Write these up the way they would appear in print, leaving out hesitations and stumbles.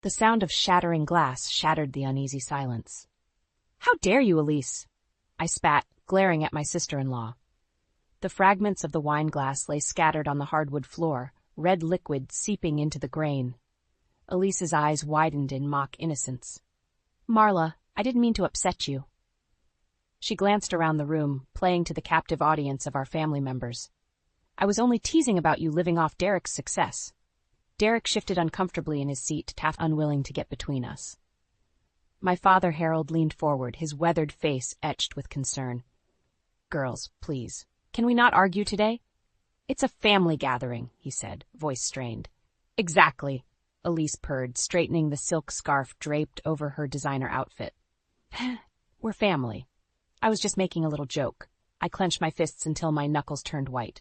The sound of shattering glass shattered the uneasy silence. "How dare you, Elise?" I spat, glaring at my sister-in-law. The fragments of the wine glass lay scattered on the hardwood floor, red liquid seeping into the grain. Elise's eyes widened in mock innocence. "Marla, I didn't mean to upset you." She glanced around the room, playing to the captive audience of our family members. "I was only teasing about you living off Derek's success." Derek shifted uncomfortably in his seat, half unwilling to get between us. My father, Harold, leaned forward, his weathered face etched with concern. "Girls, please, can we not argue today?" "It's a family gathering," he said, voice strained. "Exactly," Elise purred, straightening the silk scarf draped over her designer outfit. "We're family. I was just making a little joke." I clenched my fists until my knuckles turned white.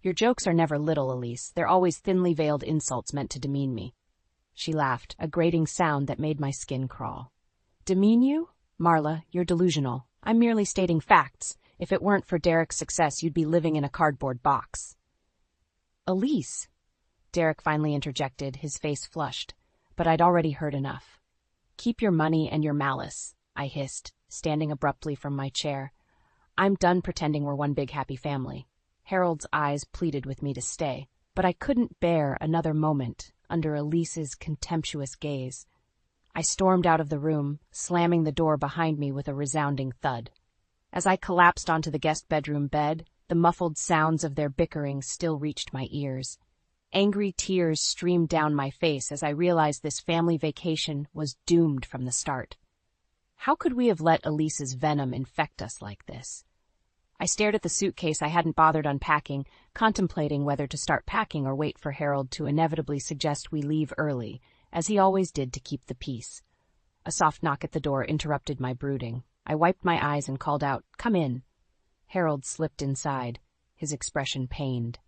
"Your jokes are never little, Elise. They're always thinly veiled insults meant to demean me." She laughed, a grating sound that made my skin crawl. "Demean you? Marla, you're delusional. I'm merely stating facts. If it weren't for Derek's success, you'd be living in a cardboard box." "Elise," Derek finally interjected, his face flushed, but I'd already heard enough. "Keep your money and your malice," I hissed, standing abruptly from my chair. "I'm done pretending we're one big happy family." Harold's eyes pleaded with me to stay, but I couldn't bear another moment under Elise's contemptuous gaze. I stormed out of the room, slamming the door behind me with a resounding thud. As I collapsed onto the guest bedroom bed, the muffled sounds of their bickering still reached my ears. Angry tears streamed down my face as I realized this family vacation was doomed from the start. How could we have let Elise's venom infect us like this? I stared at the suitcase I hadn't bothered unpacking, contemplating whether to start packing or wait for Harold to inevitably suggest we leave early, as he always did to keep the peace. A soft knock at the door interrupted my brooding. I wiped my eyes and called out, "Come in." Harold slipped inside, his expression pained.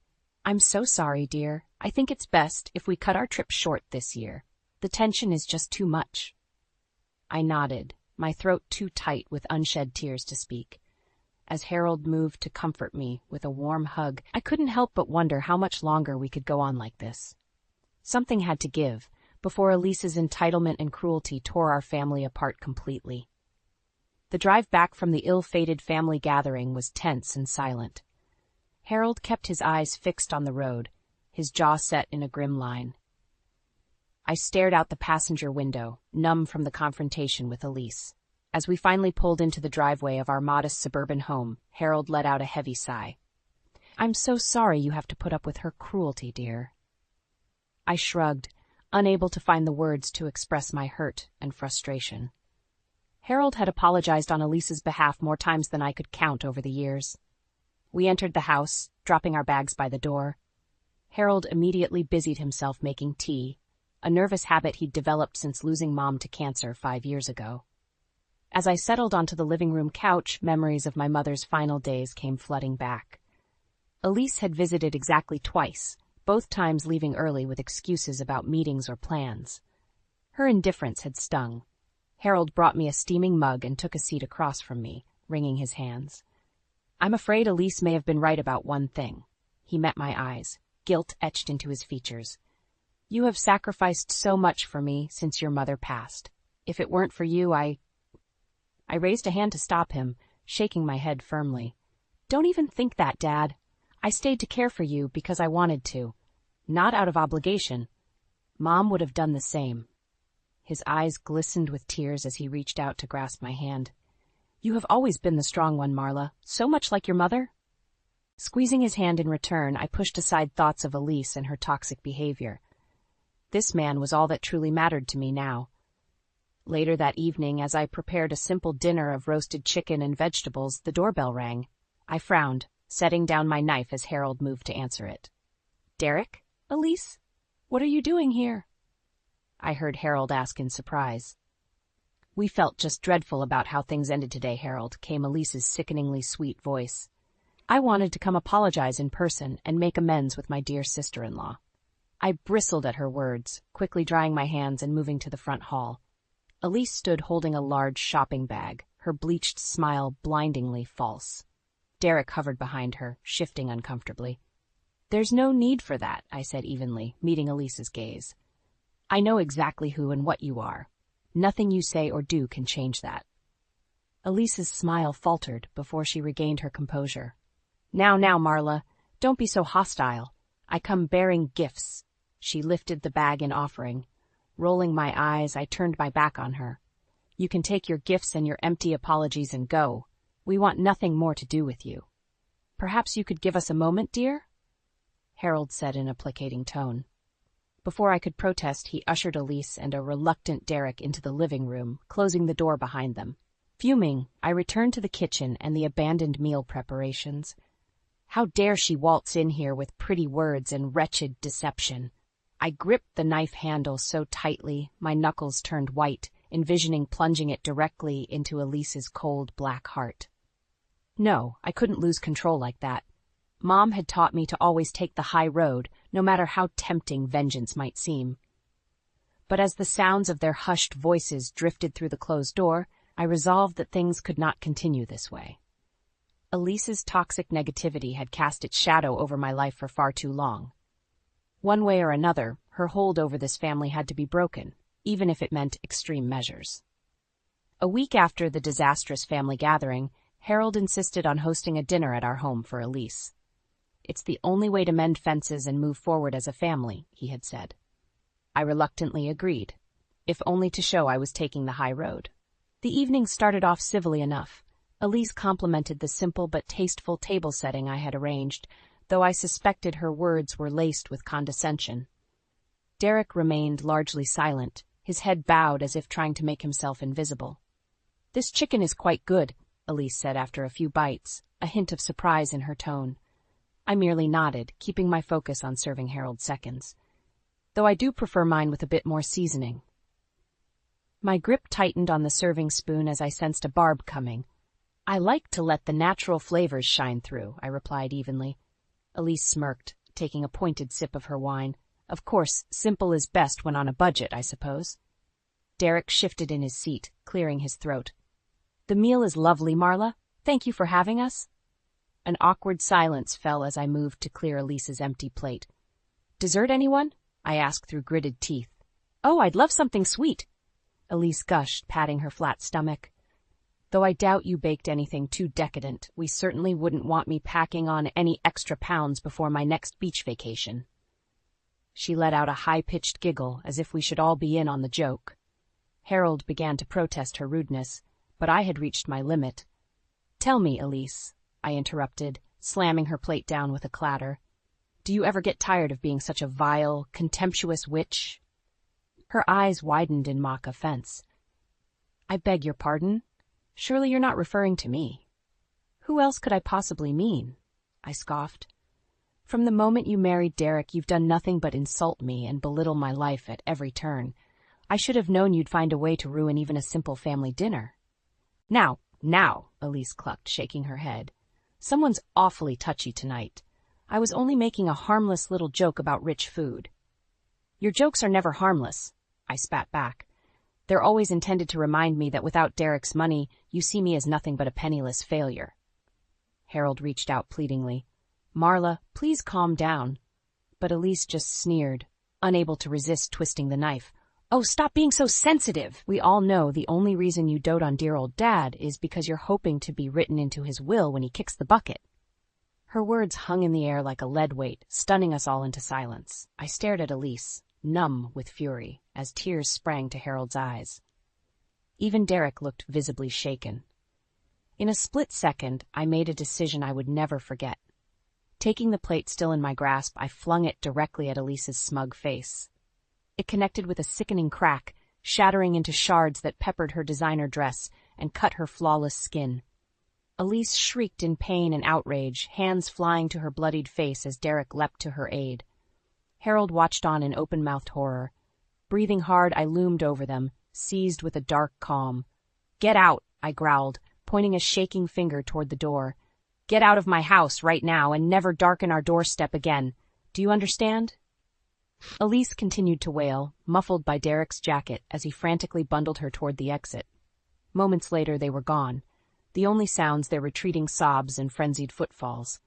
"I'm so sorry, dear. I think it's best if we cut our trip short this year. The tension is just too much." I nodded, my throat too tight with unshed tears to speak. As Harold moved to comfort me with a warm hug, I couldn't help but wonder how much longer we could go on like this. Something had to give, before Elise's entitlement and cruelty tore our family apart completely. The drive back from the ill-fated family gathering was tense and silent. Harold kept his eyes fixed on the road, his jaw set in a grim line. I stared out the passenger window, numb from the confrontation with Elise. As we finally pulled into the driveway of our modest suburban home, Harold let out a heavy sigh. "I'm so sorry you have to put up with her cruelty, dear." I shrugged, unable to find the words to express my hurt and frustration. Harold had apologized on Elise's behalf more times than I could count over the years. We entered the house, dropping our bags by the door. Harold immediately busied himself making tea, a nervous habit he'd developed since losing Mom to cancer 5 years ago. As I settled onto the living room couch, memories of my mother's final days came flooding back. Elise had visited exactly twice, both times leaving early with excuses about meetings or plans. Her indifference had stung. Harold brought me a steaming mug and took a seat across from me, wringing his hands. "I'm afraid Elise may have been right about one thing." He met my eyes, guilt etched into his features. "You have sacrificed so much for me since your mother passed. If it weren't for you, I raised a hand to stop him, shaking my head firmly. "Don't even think that, Dad. I stayed to care for you because I wanted to, not out of obligation. Mom would have done the same." His eyes glistened with tears as he reached out to grasp my hand. "You have always been the strong one, Marla, so much like your mother." Squeezing his hand in return, I pushed aside thoughts of Elise and her toxic behavior. This man was all that truly mattered to me now. Later that evening, as I prepared a simple dinner of roasted chicken and vegetables, the doorbell rang. I frowned, setting down my knife as Harold moved to answer it. "Derek? Elise? What are you doing here?" I heard Harold ask in surprise. "We felt just dreadful about how things ended today, Harold," came Elise's sickeningly sweet voice. "I wanted to come apologize in person and make amends with my dear sister-in-law." I bristled at her words, quickly drying my hands and moving to the front hall. Elise stood holding a large shopping bag, her bleached smile blindingly false. Derek hovered behind her, shifting uncomfortably. "There's no need for that," I said evenly, meeting Elise's gaze. I know exactly who and what you are. Nothing you say or do can change that. Elise's smile faltered before she regained her composure. Now, Marla, don't be so hostile. I come bearing gifts. She lifted the bag in offering. Rolling my eyes, I turned my back on her. You can take your gifts and your empty apologies and go. We want nothing more to do with you. Perhaps you could give us a moment, dear? Harold said in a placating tone. Before I could protest, he ushered Elise and a reluctant Derek into the living room, closing the door behind them. Fuming, I returned to the kitchen and the abandoned meal preparations. How dare she waltz in here with pretty words and wretched deception? I gripped the knife handle so tightly, my knuckles turned white, envisioning plunging it directly into Elise's cold black heart. No, I couldn't lose control like that. Mom had taught me to always take the high road, no matter how tempting vengeance might seem. But as the sounds of their hushed voices drifted through the closed door, I resolved that things could not continue this way. Elise's toxic negativity had cast its shadow over my life for far too long. One way or another, her hold over this family had to be broken, even if it meant extreme measures. A week after the disastrous family gathering, Harold insisted on hosting a dinner at our home for Elise. It's the only way to mend fences and move forward as a family, he had said. I reluctantly agreed, if only to show I was taking the high road. The evening started off civilly enough. Elise complimented the simple but tasteful table setting I had arranged, though I suspected her words were laced with condescension. Derek remained largely silent, his head bowed as if trying to make himself invisible. This chicken is quite good, Elise said after a few bites, a hint of surprise in her tone. I merely nodded, keeping my focus on serving Harold seconds, though I do prefer mine with a bit more seasoning. My grip tightened on the serving spoon as I sensed a barb coming. I like to let the natural flavors shine through, I replied evenly. Elise smirked, taking a pointed sip of her wine. Of course, simple is best when on a budget, I suppose. Derek shifted in his seat, clearing his throat. The meal is lovely, Marla. Thank you for having us. An awkward silence fell as I moved to clear Elise's empty plate. Dessert, anyone? I asked through gritted teeth. Oh, I'd love something sweet, Elise gushed, patting her flat stomach. Though I doubt you baked anything too decadent, we certainly wouldn't want me packing on any extra pounds before my next beach vacation. She let out a high-pitched giggle, as if we should all be in on the joke. Harold began to protest her rudeness, but I had reached my limit. Tell me, Elise, I interrupted, slamming her plate down with a clatter. Do you ever get tired of being such a vile, contemptuous witch? Her eyes widened in mock offense. I beg your pardon? Surely you're not referring to me. Who else could I possibly mean? I scoffed. From the moment you married Derek, you've done nothing but insult me and belittle my life at every turn. I should have known you'd find a way to ruin even a simple family dinner. Now, Elise clucked, shaking her head. Someone's awfully touchy tonight. I was only making a harmless little joke about rich food. Your jokes are never harmless, I spat back. They're always intended to remind me that without Derek's money, you see me as nothing but a penniless failure. Harold reached out pleadingly. Marla, please calm down. But Elise just sneered, unable to resist twisting the knife. Oh, stop being so sensitive. We all know the only reason you dote on dear old Dad is because you're hoping to be written into his will when he kicks the bucket. Her words hung in the air like a lead weight, stunning us all into silence. I stared at Elise, numb with fury, as tears sprang to Harold's eyes. Even Derek looked visibly shaken. In a split second, I made a decision I would never forget. Taking the plate still in my grasp, I flung it directly at Elise's smug face. It connected with a sickening crack, shattering into shards that peppered her designer dress and cut her flawless skin. Elise shrieked in pain and outrage, hands flying to her bloodied face as Derek leapt to her aid. Harold watched on in open-mouthed horror. Breathing hard, I loomed over them, seized with a dark calm. Get out, I growled, pointing a shaking finger toward the door. Get out of my house right now and never darken our doorstep again. Do you understand? Elise continued to wail, muffled by Derek's jacket as he frantically bundled her toward the exit. Moments later, they were gone, the only sounds their retreating sobs and frenzied footfalls.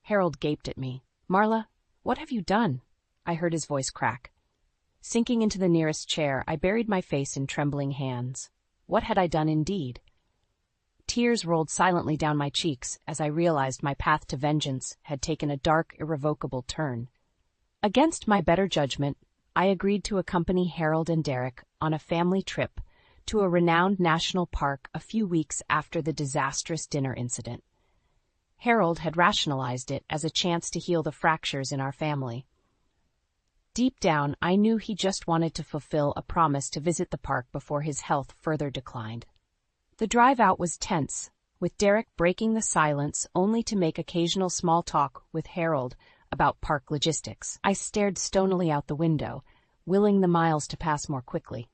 Harold gaped at me. Marla, what have you done? I heard his voice crack. Sinking into the nearest chair, I buried my face in trembling hands. What had I done indeed? Tears rolled silently down my cheeks as I realized my path to vengeance had taken a dark, irrevocable turn. Against my better judgment, I agreed to accompany Harold and Derek on a family trip to a renowned national park a few weeks after the disastrous dinner incident. Harold had rationalized it as a chance to heal the fractures in our family. Deep down, I knew he just wanted to fulfill a promise to visit the park before his health further declined. The drive out was tense, with Derek breaking the silence only to make occasional small talk with Harold about park logistics. I stared stonily out the window, willing the miles to pass more quickly.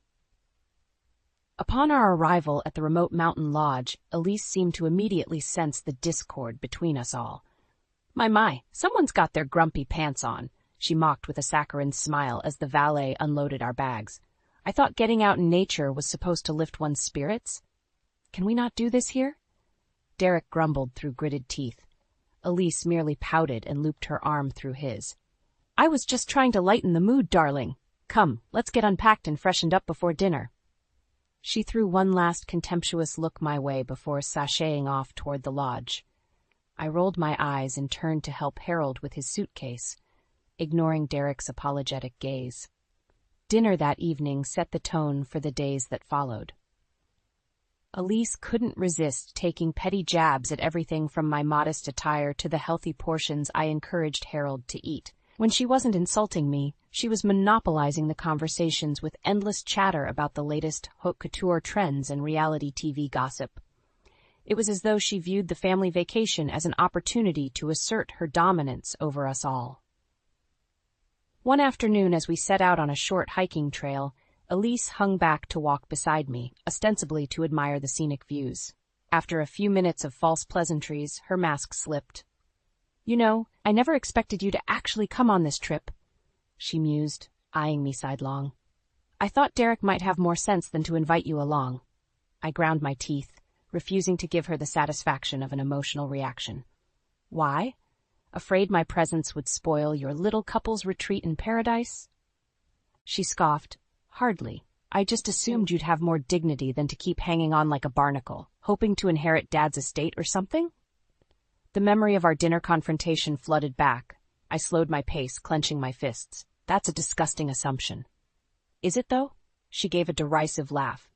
Upon our arrival at the remote mountain lodge, Elise seemed to immediately sense the discord between us all. My, someone's got their grumpy pants on, she mocked with a saccharine smile as the valet unloaded our bags. I thought getting out in nature was supposed to lift one's spirits. Can we not do this here? Derek grumbled through gritted teeth. Elise merely pouted and looped her arm through his. I was just trying to lighten the mood, darling. Come, let's get unpacked and freshened up before dinner. She threw one last contemptuous look my way before sashaying off toward the lodge. I rolled my eyes and turned to help Harold with his suitcase, ignoring Derek's apologetic gaze. Dinner that evening set the tone for the days that followed. Elise couldn't resist taking petty jabs at everything from my modest attire to the healthy portions I encouraged Harold to eat. When she wasn't insulting me, she was monopolizing the conversations with endless chatter about the latest haute couture trends and reality TV gossip. It was as though she viewed the family vacation as an opportunity to assert her dominance over us all. One afternoon, as we set out on a short hiking trail, Elise hung back to walk beside me, ostensibly to admire the scenic views. After a few minutes of false pleasantries, her mask slipped. You know, I never expected you to actually come on this trip, she mused, eyeing me sidelong. I thought Derek might have more sense than to invite you along. I ground my teeth, refusing to give her the satisfaction of an emotional reaction. Why? Afraid my presence would spoil your little couple's retreat in paradise? She scoffed. Hardly. I just assumed you'd have more dignity than to keep hanging on like a barnacle, hoping to inherit Dad's estate or something? The memory of our dinner confrontation flooded back. I slowed my pace, clenching my fists. That's a disgusting assumption. Is it, though? She gave a derisive laugh.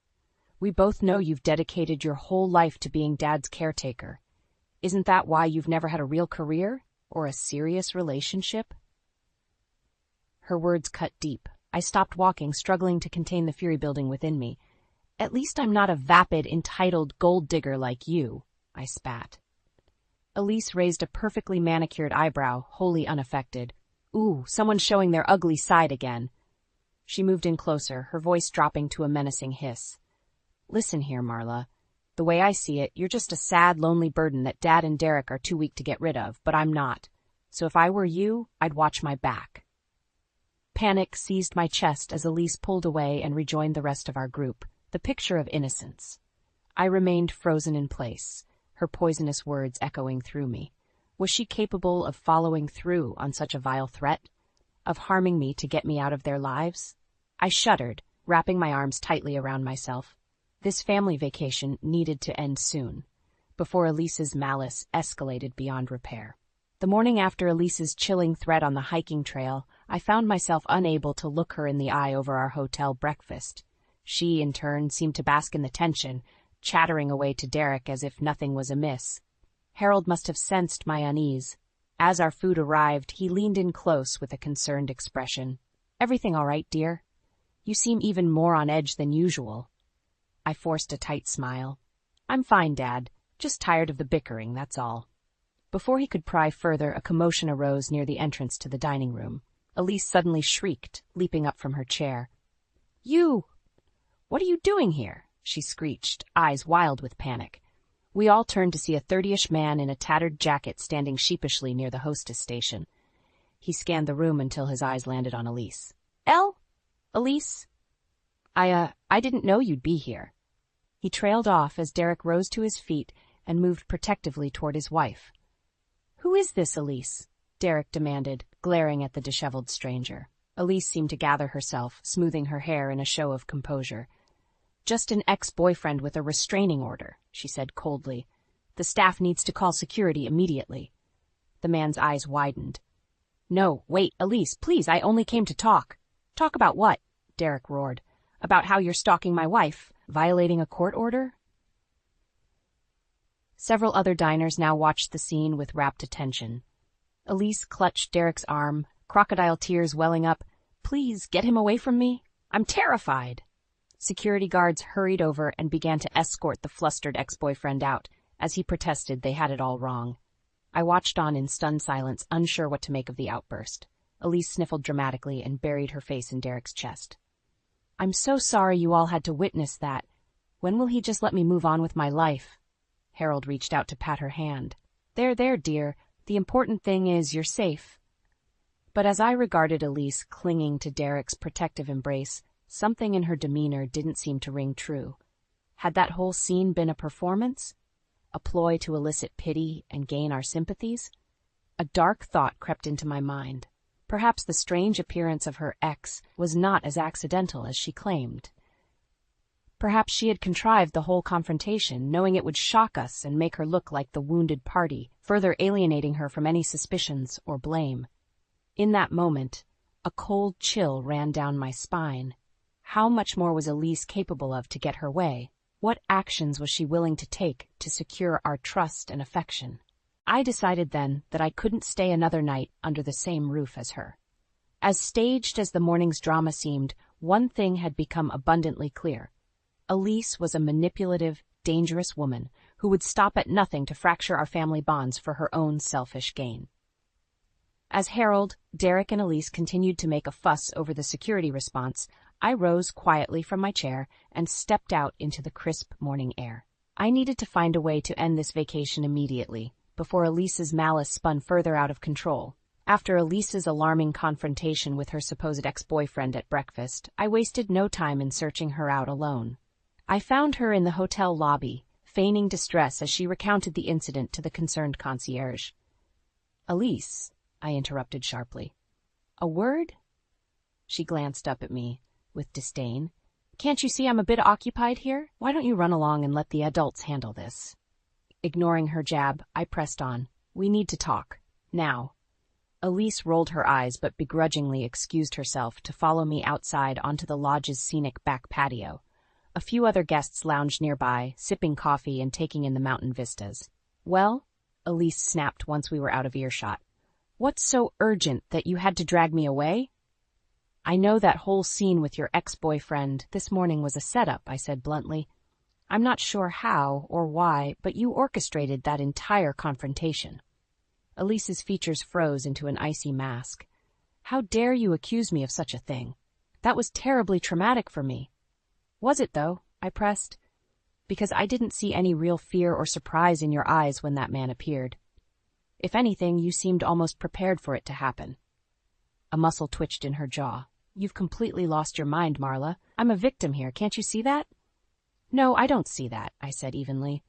We both know you've dedicated your whole life to being Dad's caretaker. Isn't that why you've never had a real career? Or a serious relationship? Her words cut deep. I stopped walking, struggling to contain the fury building within me. At least I'm not a vapid, entitled gold digger like you, I spat. Elise raised a perfectly manicured eyebrow, wholly unaffected. Ooh, someone's showing their ugly side again. She moved in closer, her voice dropping to a menacing hiss. Listen here, Marla. The way I see it, you're just a sad, lonely burden that Dad and Derek are too weak to get rid of, but I'm not. So if I were you, I'd watch my back. Panic seized my chest as Elise pulled away and rejoined the rest of our group, the picture of innocence. I remained frozen in place, her poisonous words echoing through me. Was she capable of following through on such a vile threat? Of harming me to get me out of their lives? I shuddered, wrapping my arms tightly around myself. This family vacation needed to end soon, before Elise's malice escalated beyond repair. The morning after Elise's chilling threat on the hiking trail, I found myself unable to look her in the eye over our hotel breakfast. She, in turn, seemed to bask in the tension, chattering away to Derek as if nothing was amiss. Harold must have sensed my unease. As our food arrived, he leaned in close with a concerned expression. Everything all right, dear? You seem even more on edge than usual. I forced a tight smile. I'm fine, Dad. Just tired of the bickering, that's all. Before he could pry further, a commotion arose near the entrance to the dining room. Elise suddenly shrieked, leaping up from her chair. You! What are you doing here? She screeched, eyes wild with panic. We all turned to see a 30-ish man in a tattered jacket standing sheepishly near the hostess station. He scanned the room until his eyes landed on Elise. Elise? I didn't know you'd be here. He trailed off as Derek rose to his feet and moved protectively toward his wife. Who is this, Elise? Derek demanded, glaring at the disheveled stranger. Elise seemed to gather herself, smoothing her hair in a show of composure. "Just an ex-boyfriend with a restraining order," she said coldly. "The staff needs to call security immediately." The man's eyes widened. "No, wait, Elise, please, I only came to talk." "Talk about what?" Derek roared. "About how you're stalking my wife, violating a court order?" Several other diners now watched the scene with rapt attention. Elise clutched Derek's arm, crocodile tears welling up. "Please, get him away from me. I'm terrified." Security guards hurried over and began to escort the flustered ex-boyfriend out, as he protested they had it all wrong. I watched on in stunned silence, unsure what to make of the outburst. Elise sniffled dramatically and buried her face in Derek's chest. "I'm so sorry you all had to witness that. When will he just let me move on with my life?" Harold reached out to pat her hand. There, dear. The important thing is you're safe." But as I regarded Elise clinging to Derek's protective embrace, something in her demeanor didn't seem to ring true. Had that whole scene been a performance? A ploy to elicit pity and gain our sympathies? A dark thought crept into my mind. Perhaps the strange appearance of her ex was not as accidental as she claimed. Perhaps she had contrived the whole confrontation, knowing it would shock us and make her look like the wounded party, further alienating her from any suspicions or blame. In that moment, a cold chill ran down my spine. How much more was Elise capable of to get her way? What actions was she willing to take to secure our trust and affection? I decided then that I couldn't stay another night under the same roof as her. As staged as the morning's drama seemed, one thing had become abundantly clear. Elise was a manipulative, dangerous woman who would stop at nothing to fracture our family bonds for her own selfish gain. As Harold, Derek, and Elise continued to make a fuss over the security response, I rose quietly from my chair and stepped out into the crisp morning air. I needed to find a way to end this vacation immediately, before Elise's malice spun further out of control. After Elise's alarming confrontation with her supposed ex-boyfriend at breakfast, I wasted no time in searching her out alone. I found her in the hotel lobby, feigning distress as she recounted the incident to the concerned concierge. "Elise," I interrupted sharply. "A word?" She glanced up at me with disdain. "Can't you see I'm a bit occupied here? Why don't you run along and let the adults handle this?" Ignoring her jab, I pressed on. "We need to talk. Now." Elise rolled her eyes but begrudgingly excused herself to follow me outside onto the lodge's scenic back patio. A few other guests lounged nearby, sipping coffee and taking in the mountain vistas. "Well?" Elise snapped once we were out of earshot. "What's so urgent that you had to drag me away?" "I know that whole scene with your ex-boyfriend this morning was a setup," I said bluntly. "I'm not sure how or why, but you orchestrated that entire confrontation." Elise's features froze into an icy mask. "How dare you accuse me of such a thing? That was terribly traumatic for me." "Was it, though?" I pressed. "Because I didn't see any real fear or surprise in your eyes when that man appeared. If anything, you seemed almost prepared for it to happen." A muscle twitched in her jaw. "You've completely lost your mind, Marla. I'm a victim here, can't you see that?" "No, I don't see that," I said evenly.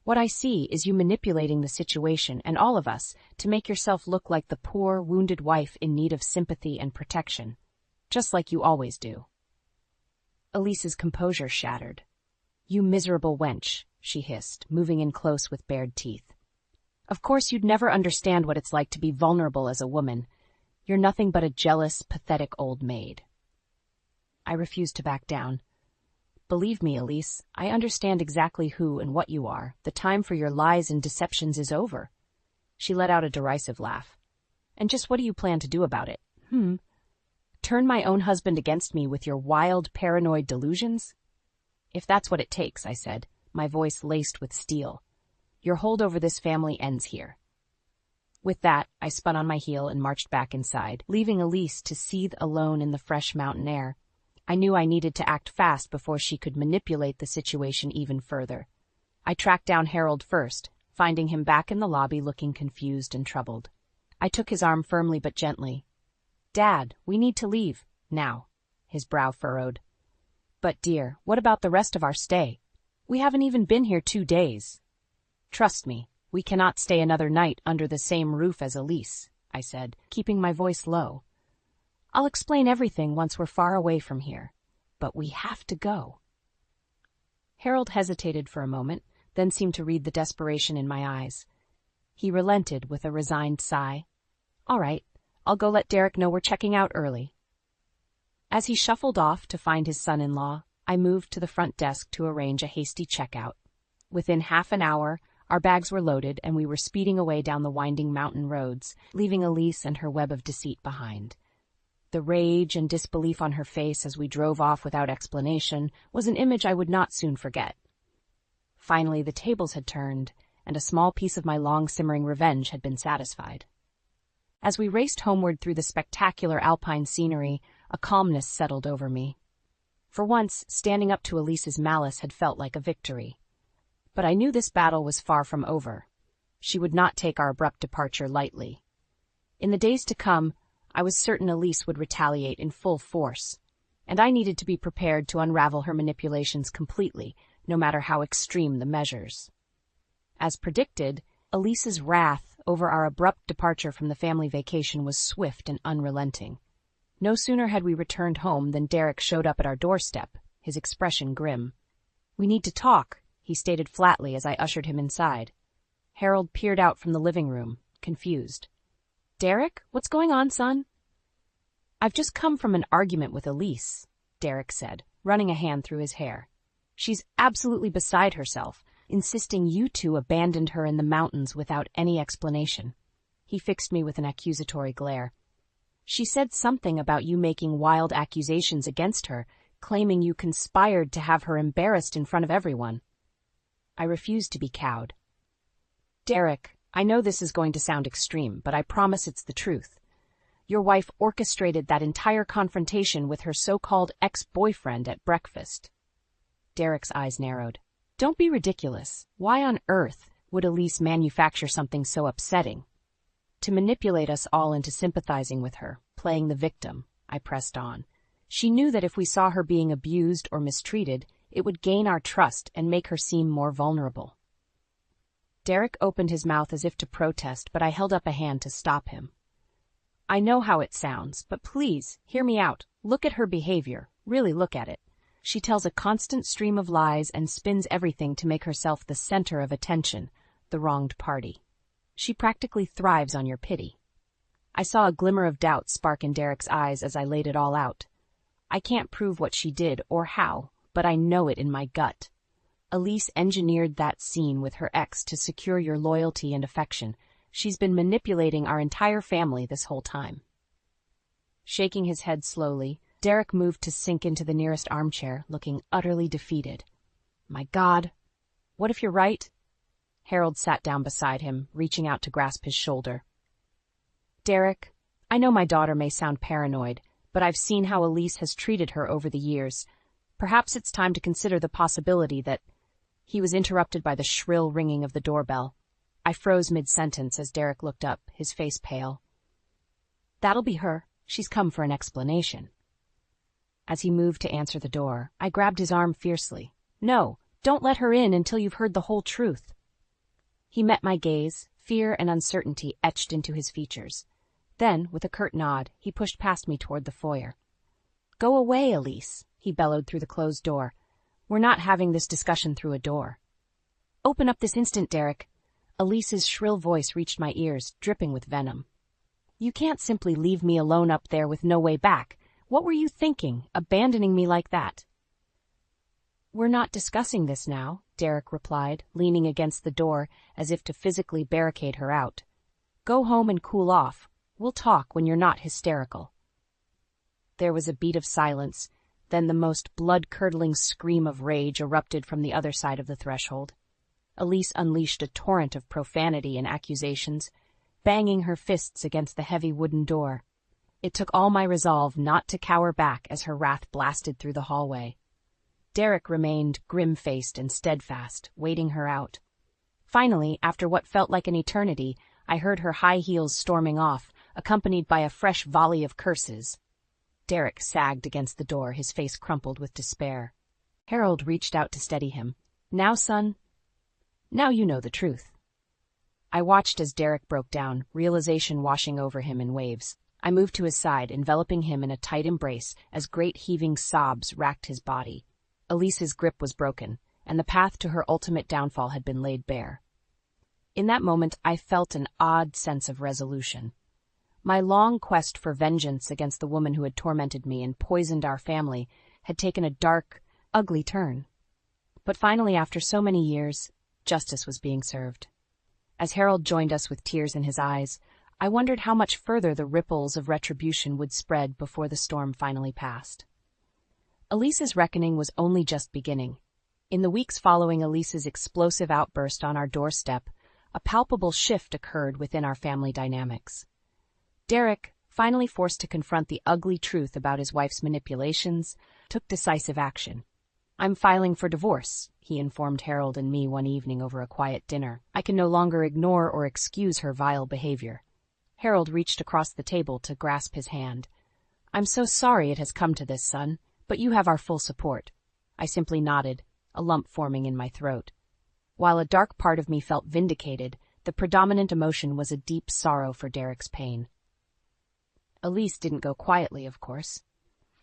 "What I see is you manipulating the situation and all of us to make yourself look like the poor, wounded wife in need of sympathy and protection, just like you always do." Elise's composure shattered. "You miserable wench," she hissed, moving in close with bared teeth. "Of course you'd never understand what it's like to be vulnerable as a woman. You're nothing but a jealous, pathetic old maid." I refused to back down. "Believe me, Elise, I understand exactly who and what you are. The time for your lies and deceptions is over." She let out a derisive laugh. "And just what do you plan to do about it? Turn my own husband against me with your wild, paranoid delusions?" "If that's what it takes," I said, my voice laced with steel. "Your hold over this family ends here." With that, I spun on my heel and marched back inside, leaving Elise to seethe alone in the fresh mountain air. I knew I needed to act fast before she could manipulate the situation even further. I tracked down Harold first, finding him back in the lobby looking confused and troubled. I took his arm firmly but gently. "Dad, we need to leave. Now." His brow furrowed. "But dear, what about the rest of our stay? We haven't even been here 2 days." "Trust me, we cannot stay another night under the same roof as Elise," I said, keeping my voice low. I'll explain everything once we're far away from here. But we have to go. Harold hesitated for a moment, then seemed to read the desperation in my eyes. He relented with a resigned sigh. All right, I'll go let Derek know we're checking out early. As he shuffled off to find his son-in-law, I moved to the front desk to arrange a hasty checkout. Within half an hour, our bags were loaded and we were speeding away down the winding mountain roads, leaving Elise and her web of deceit behind. The rage and disbelief on her face as we drove off without explanation was an image I would not soon forget. Finally, the tables had turned, and a small piece of my long-simmering revenge had been satisfied. As we raced homeward through the spectacular alpine scenery, a calmness settled over me. For once, standing up to Elise's malice had felt like a victory. But I knew this battle was far from over. She would not take our abrupt departure lightly. In the days to come, I was certain Elise would retaliate in full force, and I needed to be prepared to unravel her manipulations completely, no matter how extreme the measures. As predicted, Elise's wrath over our abrupt departure from the family vacation was swift and unrelenting. No sooner had we returned home than Derek showed up at our doorstep, his expression grim. "We need to talk," he stated flatly as I ushered him inside. Harold peered out from the living room, confused. "Derek, what's going on, son?" "I've just come from an argument with Elise," Derek said, running a hand through his hair. "She's absolutely beside herself, insisting you two abandoned her in the mountains without any explanation." He fixed me with an accusatory glare. "She said something about you making wild accusations against her, claiming you conspired to have her embarrassed in front of everyone." I refused to be cowed. "Derek, I know this is going to sound extreme, but I promise it's the truth. Your wife orchestrated that entire confrontation with her so-called ex-boyfriend at breakfast." Derek's eyes narrowed. "Don't be ridiculous. Why on earth would Elise manufacture something so upsetting?" "To manipulate us all into sympathizing with her, playing the victim," I pressed on. "She knew that if we saw her being abused or mistreated, it would gain our trust and make her seem more vulnerable." Derek opened his mouth as if to protest, but I held up a hand to stop him. "I know how it sounds, but please, hear me out. Look at her behavior. Really look at it. She tells a constant stream of lies and spins everything to make herself the center of attention, the wronged party. She practically thrives on your pity." I saw a glimmer of doubt spark in Derek's eyes as I laid it all out. "I can't prove what she did or how, but I know it in my gut. Elise engineered that scene with her ex to secure your loyalty and affection. She's been manipulating our entire family this whole time." Shaking his head slowly, Derek moved to sink into the nearest armchair, looking utterly defeated. "My God, what if you're right?" Harold sat down beside him, reaching out to grasp his shoulder. "Derek, I know my daughter may sound paranoid, but I've seen how Elise has treated her over the years. Perhaps it's time to consider the possibility that—" He was interrupted by the shrill ringing of the doorbell. I froze mid-sentence as Derek looked up, his face pale. "That'll be her. She's come for an explanation." As he moved to answer the door, I grabbed his arm fiercely. "No, don't let her in until you've heard the whole truth." He met my gaze, fear and uncertainty etched into his features. Then, with a curt nod, he pushed past me toward the foyer. "Go away, Elise," he bellowed through the closed door. "We're not having this discussion through a door." "Open up this instant, Derek." Elise's shrill voice reached my ears, dripping with venom. "You can't simply leave me alone up there with no way back. What were you thinking, abandoning me like that?" "We're not discussing this now," Derek replied, leaning against the door as if to physically barricade her out. "Go home and cool off. We'll talk when you're not hysterical." There was a beat of silence, then the most blood-curdling scream of rage erupted from the other side of the threshold. Elise unleashed a torrent of profanity and accusations, banging her fists against the heavy wooden door. It took all my resolve not to cower back as her wrath blasted through the hallway. Derek remained grim-faced and steadfast, waiting her out. Finally, after what felt like an eternity, I heard her high heels storming off, accompanied by a fresh volley of curses. Derek sagged against the door, his face crumpled with despair. Harold reached out to steady him. "Now, son, now you know the truth." I watched as Derek broke down, realization washing over him in waves. I moved to his side, enveloping him in a tight embrace as great heaving sobs racked his body. Elise's grip was broken, and the path to her ultimate downfall had been laid bare. In that moment, I felt an odd sense of resolution. My long quest for vengeance against the woman who had tormented me and poisoned our family had taken a dark, ugly turn. But finally, after so many years, justice was being served. As Harold joined us with tears in his eyes, I wondered how much further the ripples of retribution would spread before the storm finally passed. Elise's reckoning was only just beginning. In the weeks following Elise's explosive outburst on our doorstep, a palpable shift occurred within our family dynamics. Derek, finally forced to confront the ugly truth about his wife's manipulations, took decisive action. "I'm filing for divorce," he informed Harold and me one evening over a quiet dinner. "I can no longer ignore or excuse her vile behavior." Harold reached across the table to grasp his hand. "I'm so sorry it has come to this, son, but you have our full support." I simply nodded, a lump forming in my throat. While a dark part of me felt vindicated, the predominant emotion was a deep sorrow for Derek's pain. Elise didn't go quietly, of course.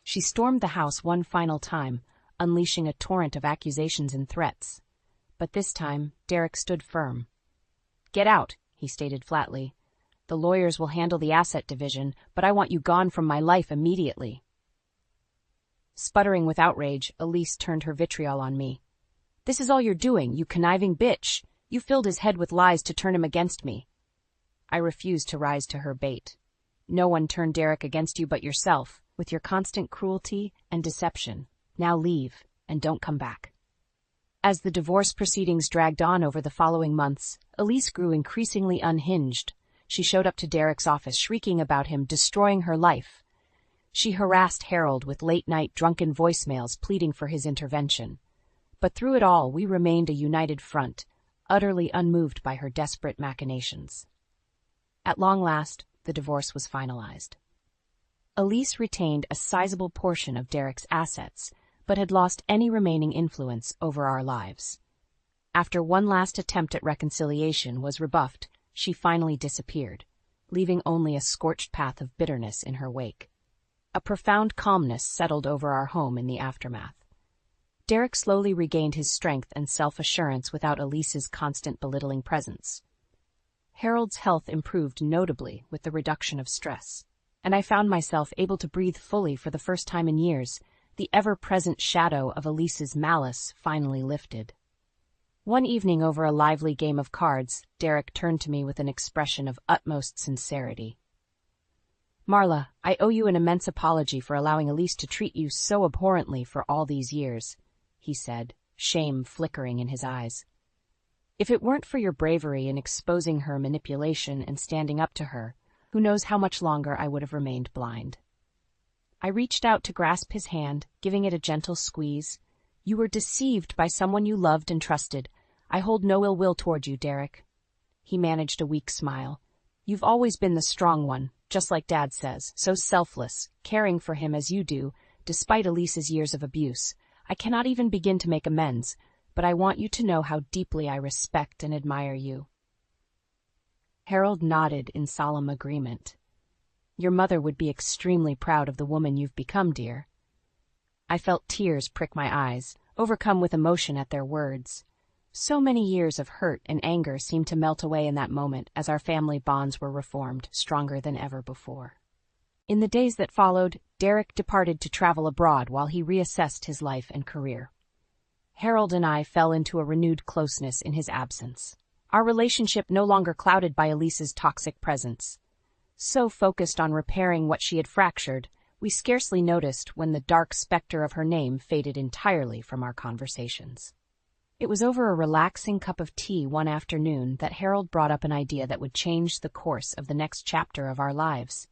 She stormed the house one final time, unleashing a torrent of accusations and threats. But this time, Derek stood firm. "Get out," he stated flatly. "The lawyers will handle the asset division, but I want you gone from my life immediately." Sputtering with outrage, Elise turned her vitriol on me. "This is all you're doing, you conniving bitch. You filled his head with lies to turn him against me." I refused to rise to her bait. "No one turned Derek against you but yourself, with your constant cruelty and deception. Now leave, and don't come back." As the divorce proceedings dragged on over the following months, Elise grew increasingly unhinged. She showed up to Derek's office shrieking about him destroying her life. She harassed Harold with late-night drunken voicemails pleading for his intervention. But through it all, we remained a united front, utterly unmoved by her desperate machinations. At long last, the divorce was finalized. Elise retained a sizable portion of Derek's assets, but had lost any remaining influence over our lives. After one last attempt at reconciliation was rebuffed, she finally disappeared, leaving only a scorched path of bitterness in her wake. A profound calmness settled over our home in the aftermath. Derek slowly regained his strength and self-assurance without Elise's constant belittling presence. Harold's health improved notably with the reduction of stress, and I found myself able to breathe fully for the first time in years. The ever-present shadow of Elise's malice finally lifted. One evening over a lively game of cards, Derek turned to me with an expression of utmost sincerity. "Marla, I owe you an immense apology for allowing Elise to treat you so abhorrently for all these years," he said, shame flickering in his eyes. "If it weren't for your bravery in exposing her manipulation and standing up to her, who knows how much longer I would have remained blind." I reached out to grasp his hand, giving it a gentle squeeze. "You were deceived by someone you loved and trusted. I hold no ill will toward you, Derek." He managed a weak smile. "You've always been the strong one, just like Dad says, so selfless, caring for him as you do, despite Elise's years of abuse. I cannot even begin to make amends, but I want you to know how deeply I respect and admire you." Harold nodded in solemn agreement. "Your mother would be extremely proud of the woman you've become, dear." I felt tears prick my eyes, overcome with emotion at their words. So many years of hurt and anger seemed to melt away in that moment as our family bonds were reformed, stronger than ever before. In the days that followed, Derek departed to travel abroad while he reassessed his life and career. Harold and I fell into a renewed closeness in his absence, our relationship no longer clouded by Elise's toxic presence. So focused on repairing what she had fractured, we scarcely noticed when the dark specter of her name faded entirely from our conversations. It was over a relaxing cup of tea one afternoon that Harold brought up an idea that would change the course of the next chapter of our lives.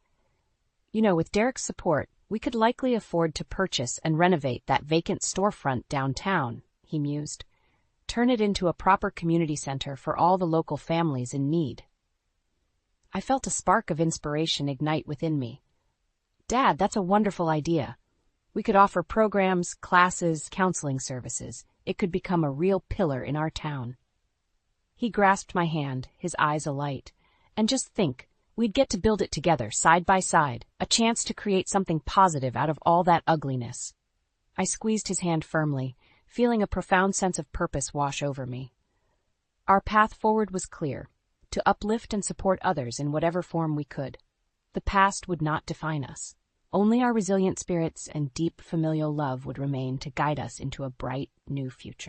"You know, with Derek's support, we could likely afford to purchase and renovate that vacant storefront downtown," he mused. "Turn it into a proper community center for all the local families in need." I felt a spark of inspiration ignite within me. "Dad, that's a wonderful idea. We could offer programs, classes, counseling services. It could become a real pillar in our town." He grasped my hand, his eyes alight. "And just think, We'd get to build it together, side by side, a chance to create something positive out of all that ugliness. I squeezed his hand firmly, feeling a profound sense of purpose wash over me. Our path forward was clear, to uplift and support others in whatever form we could. The past would not define us. Only our resilient spirits and deep familial love would remain to guide us into a bright, new future.